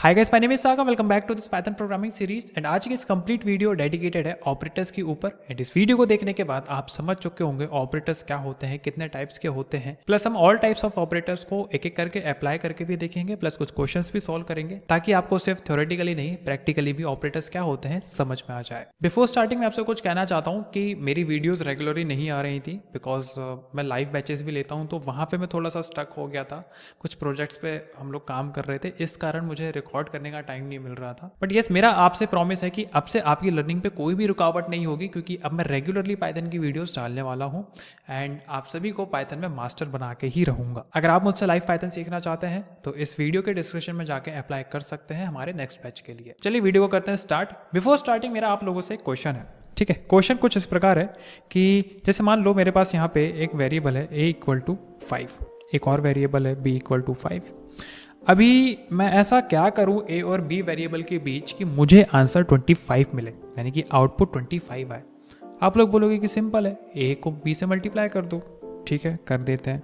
Hi guys, my name is Saga. Welcome back to this python programming series. And आज की इस complete video dedicated है operators के ऊपर। एंड इस वीडियो को देखने के बाद आप समझ चुके होंगे ऑपरेटर्स क्या होते हैं, कितने टाइप्स के होते हैं। प्लस हम ऑल टाइप्स ऑफ ऑपरेटर्स को एक एक करके अप्लाई करके भी देखेंगे, प्लस कुछ क्वेश्चंस भी सॉल्व करेंगे ताकि आपको सिर्फ थ्योरेटिकली नहीं प्रैक्टिकली भी ऑपरेटर्स क्या होते हैं समझ में आ जाए। बिफोर स्टार्टिंग मैं आपसे कुछ कहना चाहता हूँ कि मेरी वीडियोज रेगुलरली नहीं आ रही थी बिकॉज मैं लाइव बैचेस भी लेता हूँ, तो वहाँ पे मैं थोड़ा सा स्टक हो गया था। कुछ प्रोजेक्ट्स पे हम लोग काम कर रहे थे, इस कारण मुझे रिकॉर्ड करने का टाइम नहीं मिल रहा था। बट यस, मेरा आपसे प्रॉमिस है कि अब से आपकी लर्निंग पे कोई भी रुकावट नहीं होगी, क्योंकि अब मैं रेगुलरली पाइथन की वीडियोस डालने वाला हूं एंड आप सभी को पाइथन में मास्टर बना के ही रहूंगा। अगर आप मुझसे लाइव पाइथन सीखना चाहते हैं तो इस वीडियो के डिस्क्रिप्शन में जाके अप्लाई कर सकते हैं हमारे नेक्स्ट बैच के लिए। चलिए वीडियो को करते हैं स्टार्ट। बिफोर स्टार्टिंग मेरा आप लोगों से एक क्वेश्चन है, ठीक है। क्वेश्चन कुछ इस प्रकार है कि जैसे मान लो मेरे पास यहाँ पे एक वेरिएबल है a इक्वल टू 5, एक और वेरिएबल है b इक्वल टू 5। अभी मैं ऐसा क्या करूं a और b वेरिएबल के बीच कि मुझे आंसर 25 मिले, यानी कि आउटपुट 25 आए। आप लोग बोलोगे कि सिंपल है, a को b से मल्टीप्लाई कर दो। ठीक है, कर देते हैं।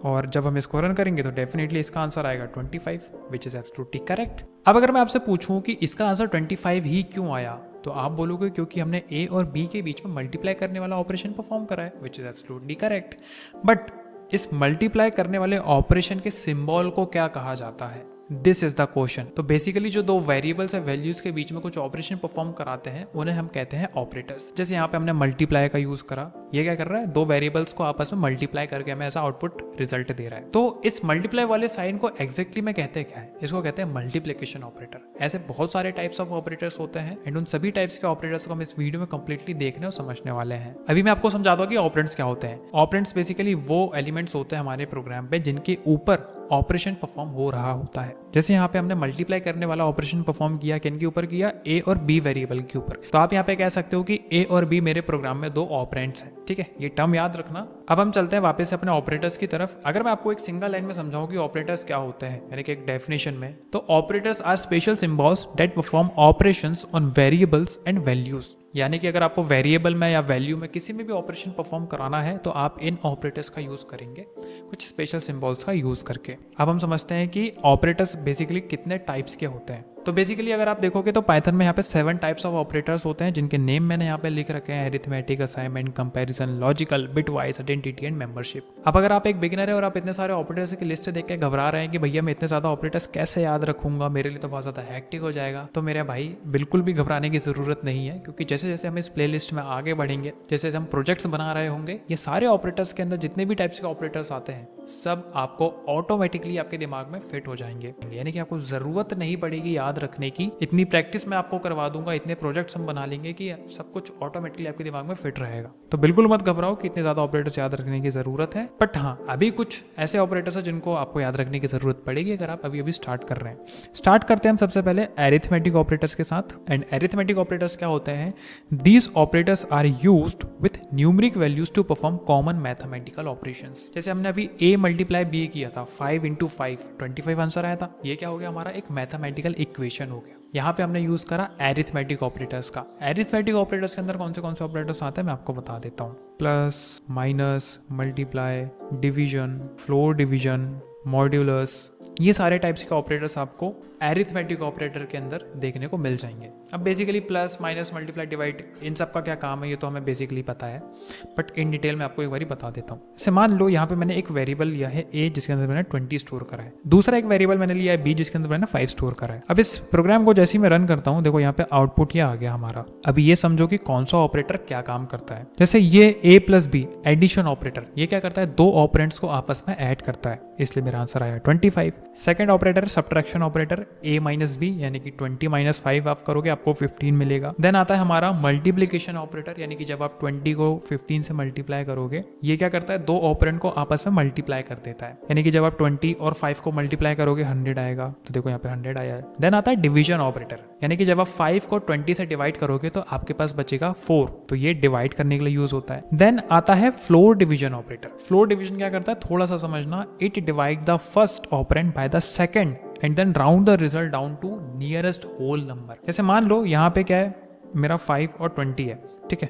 और जब हम इसको रन करेंगे तो डेफिनेटली इसका आंसर आएगा 25, विच इज एब्सोल्युटली करेक्ट। अब अगर मैं आपसे पूछूं कि इसका आंसर 25 ही क्यों आया, तो आप बोलोगे क्योंकि हमने a और b के बीच में मल्टीप्लाई करने वाला ऑपरेशन परफॉर्म करा है, which is absolutely correct. But इस मल्टीप्लाई करने वाले ऑपरेशन के सिंबल को क्या कहा जाता है, दिस इज द क्वेश्चन। तो बेसिकली जो दो वेरिएबल्स है वैल्यूज के बीच में कुछ ऑपरेशन परफॉर्म कराते हैं उन्हें हम कहते हैं ऑपरेटर्स। जैसे यहाँ पे हमने मल्टीप्लाई का यूज करा, ये क्या कर रहा है, दो वेरिएबल्स को आपस में मल्टीप्लाई करके हमें ऐसा आउटपुट रिजल्ट दे रहा है। तो इस मल्टीप्लाई वाले साइन को एग्जैक्टली में कहते हैं क्या है, इसको कहते हैं मल्टीप्लिकेशन ऑपरेटर। ऐसे बहुत सारे टाइप्स ऑफ ऑपरेटर्स होते हैं एंड उन सभी टाइप्स के ऑपरेटर्स को हम इस वीडियो में कंप्लीटली देखने और समझने वाले हैं। अभी मैं आपको समझाता हूँ कि ऑपरेंड्स क्या होते हैं। ऑपरेंड्स बेसिकली वो एलिमेंट्स होते हैं हमारे प्रोग्राम पे जिनके ऊपर ऑपरेशन परफॉर्म हो रहा होता है। जैसे यहाँ पे हमने मल्टीप्लाई करने वाला ऑपरेशन परफॉर्म किया, किन के ऊपर किया, a और b वेरिएबल के ऊपर। तो आप यहाँ पे कह सकते हो कि a और b मेरे प्रोग्राम में दो ऑपरेंड्स हैं। ठीक है, ये टर्म याद रखना। अब हम चलते हैं वापस अपने ऑपरेटर्स की तरफ। अगर मैं आपको एक सिंगल लाइन में समझाऊं कि ऑपरेटर्स क्या होते हैं, यानी कि एक डेफिनेशन में, तो operators are special symbols that perform operations on variables and values. यानी कि अगर आपको वेरिएबल में या वैल्यू में किसी में भी ऑपरेशन परफॉर्म कराना है तो आप इन ऑपरेटर्स का यूज करेंगे, कुछ स्पेशल सिंबल्स का यूज करके। अब हम समझते हैं कि ऑपरेटर्स बेसिकली कितने टाइप्स के होते हैं। तो बेसिकली अगर आप देखोगे तो पाइथन में यहाँ पे 7 टाइप्स ऑफ ऑपरेटर्स होते हैं, जिनके नेम मैंने यहाँ पे लिख रखे हैं, arithmetic, assignment, comparison, logical, bitwise, identity and membership. अब अगर आप एक बिगिनर है और आप इतने सारे ऑपरेटर्स की लिस्ट देख के घबरा रहे हैं कि भैया मैं इतने ज्यादा ऑपरेटर्स कैसे याद रखूंगा, मेरे लिए तो बहुत ज्यादा हैक्टिक हो जाएगा, तो मेरे भाई बिल्कुल भी घबराने की जरूरत नहीं है, क्योंकि जैसे जैसे हम इस प्लेलिस्ट में आगे बढ़ेंगे, जैसे हम प्रोजेक्ट्स बना रहे होंगे, ये सारे ऑपरेटर्स के अंदर जितने भी टाइप्स के ऑपरेटर्स आते हैं सब आपको ऑटोमेटिकली आपके दिमाग में फिट हो जाएंगे। यानी कि आपको जरूरत नहीं पड़ेगी याद रखने की, इतनी प्रैक्टिस मैं आपको करवा दूंगा, इतने प्रोजेक्ट्स हम बना लेंगे कि सब कुछ ऑटोमेटिकली आपके दिमाग में फिट रहेगा। तो बिल्कुल मत घबराओ कि इतने ज्यादा ऑपरेटर्स याद रखने की जरूरत है। बट हाँ, अभी कुछ ऐसे ऑपरेटर्स हैं जिनको आपको याद रखने की जरूरत पड़ेगी अगर आप अभी स्टार्ट कर रहे हैं। स्टार्ट करते हैं हम सबसे पहले अरिथमेटिक ऑपरेटर्स के साथ। एंड अरिथमेटिक ऑपरेटर्स क्या होते हैं, these operators are used with numeric values to perform common mathematical operations. जैसे हमने अभी a मल्टीप्लाई b किया था, 5 इंटू 5 25 आंसर आया था। ये क्या हो गया, हमारा एक मैथमेटिकल इक्वेशन हो गया। यहाँ पे हमने यूज करा एरिथमेटिक ऑपरेटर्स का। एरिथमेटिक ऑपरेटर्स के अंदर कौन से ऑपरेटर्स आते हैं मैं आपको बता देता हूँ। Plus, minus, multiply, division, floor division, modulus, ये सारे टाइप्स के ऑपरेटर्स आपको एरिथमेटिक ऑपरेटर के अंदर देखने को मिल जाएंगे। अब basically plus, minus, multiply, divide, इन सब का क्या काम है ये तो हमें बेसिकली पता है, बट इन डिटेल में आपको एक बार बता देता हूँ। जैसे मान लो यहाँ पे मैंने एक वेरिएबल लिया है a जिसके अंदर मैंने 20 स्टोर करा है, दूसरा एक वेरिएबल मैंने लिया है b जिसके अंदर मैंने 5 स्टोर करा है। अब इस प्रोग्राम को जैसे ही मैं रन करता हूँ, देखो यहाँ पे आउटपुट ये आ गया हमारा। अभी ये समझो कि कौन सा ऑपरेटर क्या काम करता है। जैसे ये a plus b addition operator, ये क्या करता है, दो ऑपरेंड्स को आपस में ऐड करता है, इसलिए मेरा आंसर आया 25। Second operator subtraction operator, a minus b, यानी कि 20 माइनस 5 आप करोगे आपको 15 मिलेगा। देन आता है हमारा मल्टीप्लिकेशन ऑपरेटर, यानी कि जब आप 20 को 15 से मल्टीप्लाई करोगे, ये क्या करता है, दो ऑपरेंड को आपस में मल्टीप्लाई कर देता है, यानी कि जब आप 20 और 5 को मल्टीप्लाई करोगे 100 आएगा। तो देखो यहाँ पे 100 आया है। देन आता है डिवीजन ऑपरेटर, यानी कि जब आप 5 को 20 से डिवाइड करोगे तो आपके पास बचेगा 4, तो ये डिवाइड करने के लिए यूज होता है। देन आता है floor division operator. Floor division क्या करता है, थोड़ा सा समझना, it divide the first operand by the second and then round the result down to nearest whole number. जैसे मान लो यहाँ पे क्या है, मेरा 5 और 20 है, ठीक है,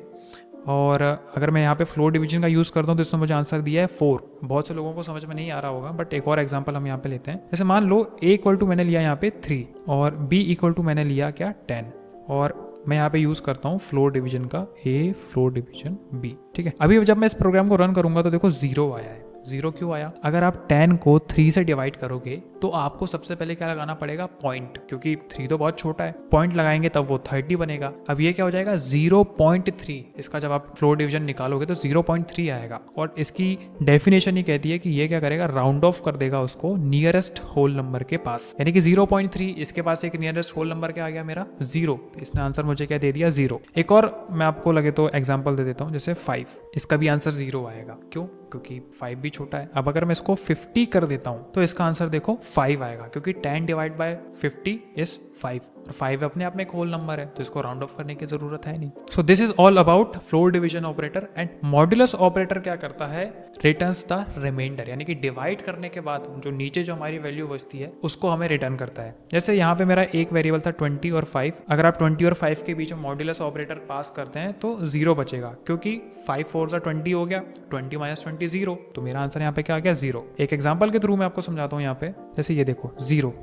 और अगर मैं यहाँ पे फ्लोर डिवीजन का यूज़ करता हूँ तो इसमें मुझे आंसर दिया है 4। बहुत से लोगों को समझ में नहीं आ रहा होगा, बट एक और एग्जांपल हम यहाँ पे लेते हैं। जैसे मान लो a इक्वल टू मैंने लिया यहाँ पे 3 और b इक्वल टू मैंने लिया क्या 10, और मैं यहाँ पे यूज़ करता हूँ फ्लोर डिवीजन का a फ्लोर डिवीजन b। ठीक है, अभी जब मैं इस प्रोग्राम को रन करूंगा तो देखो 0 आया है। 0 क्यों आया? अगर आप 10 को 3 से डिवाइड करोगे तो आपको सबसे पहले क्या लगाना पड़ेगा? पॉइंट, क्योंकि 3 तो बहुत छोटा है, पॉइंट लगाएंगे तब वो 30 बनेगा। अब ये क्या हो जाएगा? 0.3। इसका जब आप फ्लोर डिवीजन निकालोगे तो 0.3 आएगा, और इसकी डेफिनेशन ही कहती है कि ये क्या करेगा? राउंड ऑफ कर देगा उसको नियरेस्ट होल नंबर के पास, यानी कि 0.3। इसके पास एक नियरेस्ट होल नंबर क्या आ गया मेरा? 0। इसने आंसर मुझे क्या दे दिया? 0। एक और मैं आपको लगे तो एग्जाम्पल दे देता हूँ, जैसे 5, इसका भी आंसर 0 आएगा। क्यों? क्योंकि 5 भी छोटा है। अब अगर मैं इसको 50 कर देता हूं तो इसका आंसर देखो 5 आएगा, क्योंकि 10 डिवाइड बाय 50 इज 5, और 5 अपने आप में एक होल नंबर है तो इसको राउंड ऑफ करने की जरूरत है नहीं। So this is all about floor division operator. And modulus operator क्या करता है? रिटर्न्स द रिमाइंडर, यानी कि डिवाइड करने के बाद जो नीचे जो हमारी वैल्यू बचती है उसको हमें रिटर्न करता है। जैसे यहाँ पे मेरा एक वेरिएबल था 20 और 5, अगर आप 20 और 5 के बीच में मॉड्यूलस ऑपरेटर पास करते हैं तो 0 बचेगा, क्योंकि 5 4 20 हो गया, 20 माइनस 20 0, तो मेरा आंसर यहाँ पे क्या आ गया? 0। एक एग्जाम्पल के थ्रू मैं आपको समझाता हूँ। यहाँ पे जैसे ये देखो 0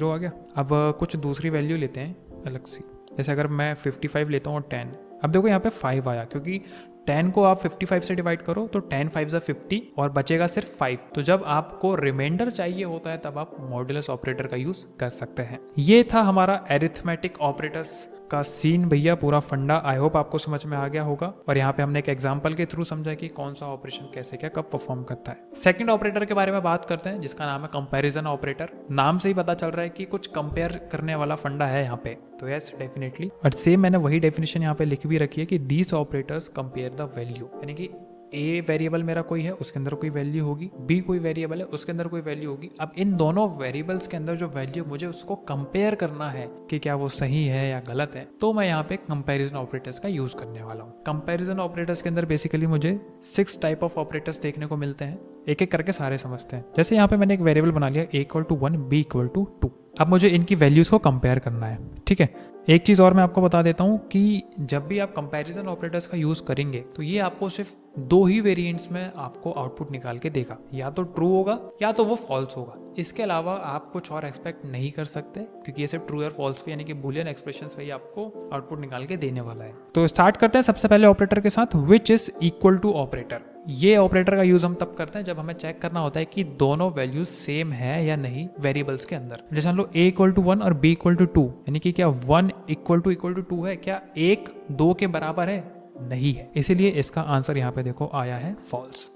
आ गया। अब कुछ दूसरी वैल्यू लेते हैं अलग सी, जैसे अगर मैं 55 लेता हूँ और 10, अब देखो यहाँ पे 5 आया, क्योंकि 10 को आप 55 से डिवाइड करो तो 10 5 50 और बचेगा सिर्फ 5। तो जब आपको रिमाइंडर चाहिए होता है तब आप मॉड्यूलस ऑपरेटर का यूज कर सकते हैं। ये था हमारा एरिथमेटिक ऑपरेटर्स का सीन भैया, पूरा फंडा। आई होप आपको समझ में आ गया होगा, और यहाँ पे हमने एक एग्जांपल के थ्रू समझा कि कौन सा ऑपरेशन कैसे क्या कब परफॉर्म करता है। सेकंड ऑपरेटर के बारे में बात करते हैं, जिसका नाम है कंपैरिजन ऑपरेटर। नाम से ही पता चल रहा है कि कुछ कंपेयर करने वाला फंडा है यहाँ पे, तो यस डेफिनेटली। और सेम मैंने वही डेफिनेशन यहाँ पे लिख भी रखी है कि these operators compare the value, यानी कि ए वेरिएबल मेरा कोई है उसके अंदर कोई वैल्यू होगी, बी कोई वेरिएबल है उसके अंदर कोई वैल्यू होगी। अब इन दोनों वेरिएबल्स के अंदर जो वैल्यू मुझे उसको कंपेयर करना है कि क्या वो सही है या गलत है, तो मैं यहाँ पे कंपैरिजन ऑपरेटर्स का यूज करने वाला हूँ। कंपैरिजन ऑपरेटर्स के अंदर बेसिकली मुझे 6 टाइप ऑफ ऑपरेटर्स देखने को मिलते हैं, एक एक करके सारे समझते हैं। जैसे यहाँ पे मैंने एक वेरिएबल बना लिया a = 1 b = 2। अब मुझे इनकी वैल्यूज को कंपेयर करना है। ठीक है, एक चीज और मैं आपको बता देता हूँ कि जब भी आप कंपैरिजन ऑपरेटर्स का यूज करेंगे तो ये आपको सिर्फ 2 ही वेरिएंट्स में आपको आउटपुट निकाल के देगा, या तो ट्रू होगा या तो वो फॉल्स होगा। इसके अलावा आप कुछ और एक्सपेक्ट नहीं कर सकते, क्योंकि ये सिर्फ ट्रू और फॉल्स पे यानी कि बूलियन एक्सप्रेशंस पे ही आपको आउटपुट निकाल के देने वाला है। तो स्टार्ट करते हैं सबसे पहले ऑपरेटर के साथ, which is equal to operator. ये ऑपरेटर का यूज हम तब करते हैं जब हमें चेक करना होता है कि दोनों वैल्यूज सेम है या नहीं वेरिएबल्स के अंदर। जैसे हम लोग a = 1 और b = 2, यानी कि क्या 1 = 2 है? क्या 1 2 के बराबर है? नहीं है, इसीलिए इसका आंसर यहाँ पे देखो आया है फॉल्स।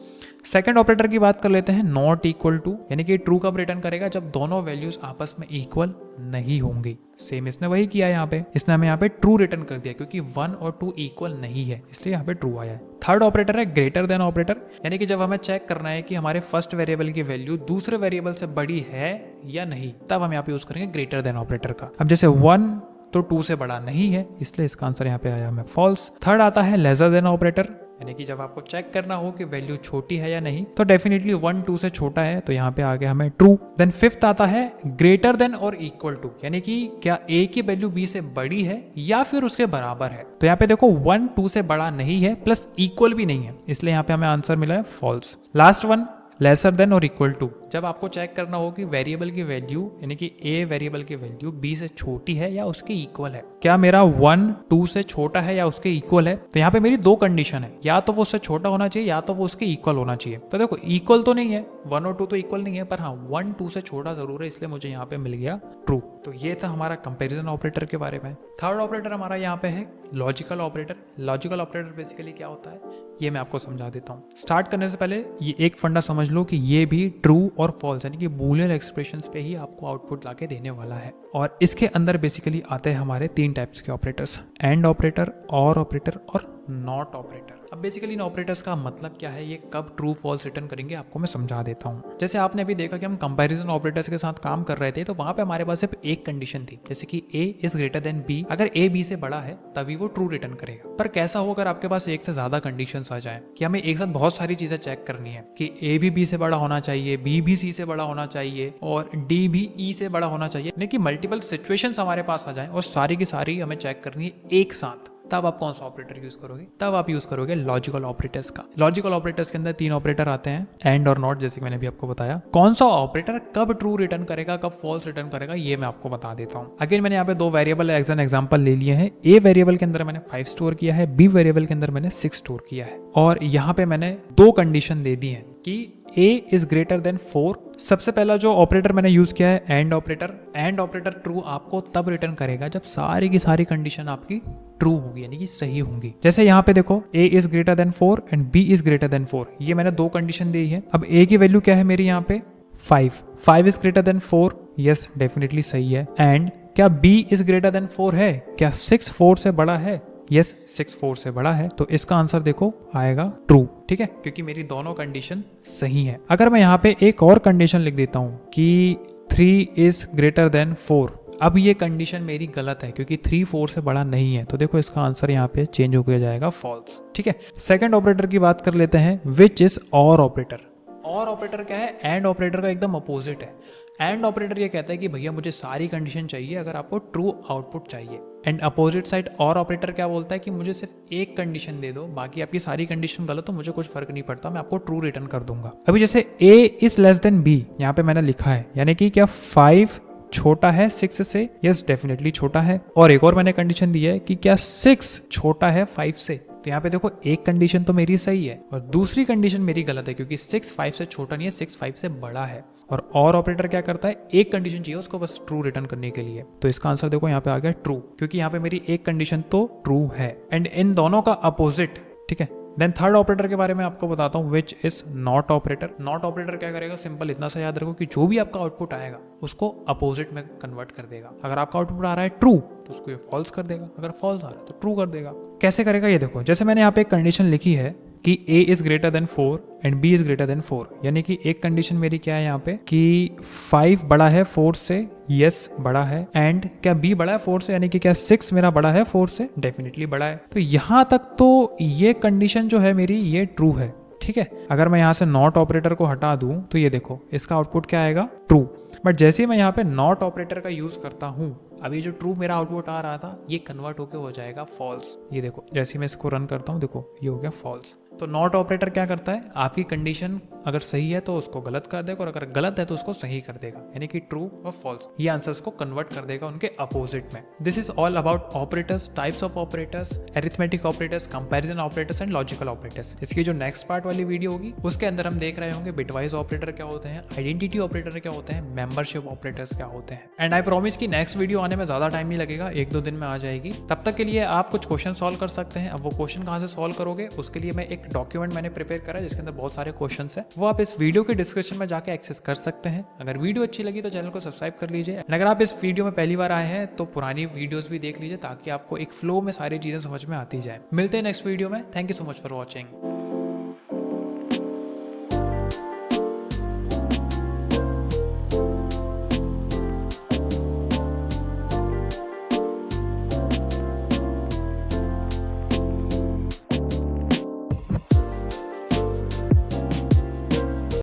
सेकंड ऑपरेटर की बात कर लेते हैं, नॉट इक्वल टू, यानी कि ट्रू कब रिटर्न करेगा? जब दोनों वैल्यूज आपस में इक्वल नहीं होंगी। सेम इसने वही किया यहाँ पे, इसने हमें यहाँ पे ट्रू रिटर्न कर दिया, क्योंकि 1 और 2 इक्वल नहीं है, इसलिए यहाँ पे ट्रू आया है। थर्ड ऑपरेटर है ग्रेटर देन ऑपरेटर, यानी कि जब हमें चेक करना है कि हमारे फर्स्ट वेरिएबल की वैल्यू दूसरे वेरिएबल से बड़ी है या नहीं, तब हम यहाँ पे यूज करेंगे ग्रेटर देन ऑपरेटर का। अब जैसे 1 तो 2 से बड़ा नहीं है, इसलिए इसका आंसर यहाँ पे आया हमें फॉल्स। थर्ड आता है लेसर देन ऑपरेटर, यानी कि जब आपको चेक करना हो कि वैल्यू छोटी है या नहीं, तो डेफिनेटली 1 2 से छोटा है, तो यहाँ पे आ गया हमें ट्रू। देन फिफ्थ आता है ग्रेटर देन और इक्वल टू, यानी कि क्या a की वैल्यू b से बड़ी है या फिर उसके बराबर है। तो यहाँ पे देखो 1 2 से बड़ा नहीं है प्लस इक्वल भी नहीं है, इसलिए यहाँ पे हमें आंसर मिला है false. Last one lesser than और इक्वल टू, जब आपको चेक करना हो कि वेरिएबल की वैल्यू यानी कि a वेरिएबल की वैल्यू b से छोटी है या उसके इक्वल है। क्या मेरा 1 2 से छोटा है या उसके इक्वल है? तो यहाँ पे मेरी 2 कंडीशन है, या तो वो उससे छोटा होना चाहिए या तो वो उसके इक्वल होना चाहिए। तो देखो इक्वल तो नहीं है, 1 और 2 तो इक्वल नहीं है, पर हाँ 1 2 से छोटा जरूर है, इसलिए मुझे यहाँ पे मिल गया ट्रू। तो ये था हमारा कंपेरिजन ऑपरेटर के बारे में। थर्ड ऑपरेटर हमारा यहाँ पे है logical operator. Logical operator basically क्या होता है ये मैं आपको समझा देता हूँ। स्टार्ट करने से पहले ये एक फंडा समझ लो कि ये भी ट्रू और फॉल्स यानी कि बूलियन एक्सप्रेशंस पे ही आपको आउटपुट लाके देने वाला है। और इसके अंदर बेसिकली आते हैं हमारे 3 टाइप्स के ऑपरेटर्स, एंड ऑपरेटर, और ऑपरेटर और नॉट ऑपरेटर। अब बेसिकली इन ऑपरेटर्स का मतलब क्या है, ये कब ट्रू फॉल्स रिटर्न करेंगे आपको मैं समझा देता हूँ। जैसे आपने अभी देखा कि हम कंपैरिजन ऑपरेटर्स के साथ काम कर रहे थे, तो वहां पे हमारे पास सिर्फ एक कंडीशन थी, जैसे कि a is greater than b। अगर a b से बड़ा है तभी वो ट्रू रिटर्न करेगा। पर कैसा हो अगर आपके पास एक से ज्यादा कंडीशंस आ जाए कि हमें एक साथ बहुत सारी चीजें चेक करनी है कि a भी b से बड़ा होना चाहिए, b भी c से बड़ा होना चाहिए और d भी e से बड़ा होना चाहिए, यानी कि मल्टीपल सिचुएशंस हमारे पास आ जाए और सारी की सारी हमें चेक करनी है एक साथ। तब आप कौन सा ऑपरेटर यूज करोगे? तब आप यूज करोगे लॉजिकल ऑपरेटर्स का। लॉजिकल ऑपरेटर्स के अंदर 3 ऑपरेटर आते हैं, एंड और नॉट, जैसे मैंने भी आपको बताया। कौन सा ऑपरेटर कब ट्रू रिटर्न करेगा, कब फॉल्स रिटर्न करेगा, ये मैं आपको बता देता हूँ। अगेन मैंने यहाँ पे 2 वेरिएबल एज एन एग्जांपल ले लिए हैं। ए वेरिएबल के अंदर मैंने 5 स्टोर किया है, बी वेरिएबल के अंदर मैंने 6 स्टोर किया है, और यहाँ पे मैंने 2 कंडीशन दे दी है कि a इज ग्रेटर देन 4। सबसे पहला जो ऑपरेटर मैंने यूज किया है and operator. And operator true आपको तब रिटर्न करेगा जब सारी की सारी कंडीशन आपकी ट्रू होगी, यानी कि सही होंगी। जैसे यहाँ पे देखो a is greater than 4 and b is greater than 4, ये मैंने 2 कंडीशन दी है। अब a की वैल्यू क्या है मेरी यहाँ पे 5 is greater than 4, yes definitely सही है। एंड क्या b इज ग्रेटर देन 4 है? क्या 6 4 से बड़ा है? यस 6 4 से बड़ा है, तो इसका आंसर देखो आएगा ट्रू। ठीक है, क्योंकि मेरी दोनों कंडीशन सही है। अगर मैं यहाँ पे एक और कंडीशन लिख देता हूँ कि 3 इज ग्रेटर देन 4, अब ये कंडीशन मेरी गलत है क्योंकि 3 4 से बड़ा नहीं है, तो देखो इसका आंसर यहाँ पे चेंज हो जाएगा फॉल्स। ठीक है, सेकंड ऑपरेटर की बात कर लेते हैं, विच इज और ऑपरेटर। और ऑपरेटर क्या है? एंड ऑपरेटर का एकदम अपोजिट है। एंड ऑपरेटर ये कहता है कि भैया मुझे सारी कंडीशन चाहिए अगर आपको ट्रू आउटपुट चाहिए। एंड अपोजिट साइड और ऑपरेटर क्या बोलता है कि मुझे सिर्फ एक कंडीशन दे दो, बाकी आपकी सारी कंडीशन गलत हो, मुझे कुछ फर्क नहीं पड़ता, मैं आपको ट्रू रिटर्न कर दूंगा। अभी जैसे a is less than b यहाँ पे मैंने लिखा है, यानी कि क्या 5 छोटा है 6 से? यस डेफिनेटली छोटा है। और एक और मैंने कंडीशन दी है कि क्या 6 छोटा है 5 से? तो यहाँ पे देखो एक कंडीशन तो मेरी सही है और दूसरी कंडीशन मेरी गलत है, क्योंकि 6 5 से छोटा नहीं है, 6 5 से बड़ा है। और ऑपरेटर क्या करता है? एक कंडीशन चाहिए उसको बस ट्रू रिटर्न करने के लिए, तो इसका आंसर देखो यहाँ पे आ गया ट्रू, क्योंकि यहाँ पे मेरी एक कंडीशन तो ट्रू है। एंड इन दोनों का अपोजिट। ठीक है, देन थर्ड ऑपरेटर के बारे में आपको बताता हूँ, which is not operator. Not operator क्या करेगा? सिंपल इतना सा याद रखो कि जो भी आपका आउटपुट आएगा उसको अपोजिट में कन्वर्ट कर देगा। अगर आपका आउटपुट आ रहा है ट्रू तो उसको ये फॉल्स कर देगा, अगर फॉल्स आ रहा है तो ट्रू कर देगा। कैसे करेगा ये देखो, जैसे मैंने यहाँ पे एक कंडीशन लिखी है कि a is greater than 4 and b is greater than 4, यानी कि एक कंडीशन मेरी क्या है यहाँ पे कि 5 बड़ा है 4 से? यस बड़ा है। एंड क्या b बड़ा है 4 से, यानी कि क्या 6 मेरा बड़ा है 4 से? डेफिनेटली बड़ा है। तो यहाँ तक तो ये कंडीशन जो है मेरी ये ट्रू है। ठीक है, अगर मैं यहाँ से नॉट ऑपरेटर को हटा दूं तो ये देखो इसका आउटपुट क्या आएगा? ट्रू। बट जैसे ही मैं यहाँ पे नॉट ऑपरेटर का यूज करता हूँ, अभी जो ट्रू मेरा आउटपुट आ रहा था ये कन्वर्ट होके हो जाएगा फॉल्स। ये देखो जैसे ही मैं इसको रन करता हूँ, देखो ये हो गया फॉल्स। तो नॉट ऑपरेटर क्या करता है? आपकी कंडीशन अगर सही है तो उसको गलत कर देगा, और अगर गलत है तो उसको सही कर देगा, यानी कि ट्रू और फॉल्स ये आंसर्स को कन्वर्ट कर देगा उनके अपोजिट में। This is all about operators, types of operators, arithmetic operators, comparison operators and logical operators. इसकी जो नेक्स्ट पार्ट वाली वीडियो होगी उसके अंदर हम देख रहे होंगे बिटवाइज ऑपरेटर क्या होते हैं, आइडेंटिटी ऑपरेटर क्या होते हैं, मेंबरशिप ऑपरेटर्स क्या होते हैं। एंड आई प्रॉमिस की नेक्स्ट वीडियो आने में ज्यादा टाइम नहीं लगेगा, 1-2 दिन में आ जाएगी। तब तक के लिए आप कुछ क्वेश्चन सॉल्व कर सकते हैं। अब वो क्वेश्चन कहाँ से सॉल्व करोगे उसके लिए मैं एक डॉक्यूमेंट मैंने प्रिपेयर करा है जिसके अंदर बहुत सारे क्वेश्चंस हैं, वो आप इस वीडियो के डिस्क्रिप्शन में जाके एक्सेस कर सकते हैं। अगर वीडियो अच्छी लगी तो चैनल को सब्सक्राइब कर लीजिए। अगर आप इस वीडियो में पहली बार आए हैं तो पुरानी वीडियोस भी देख लीजिए ताकि आपको एक फ्लो में सारी चीजें समझ में आती जाए। मिलते हैं नेक्स्ट वीडियो में। Thank you so much for watching.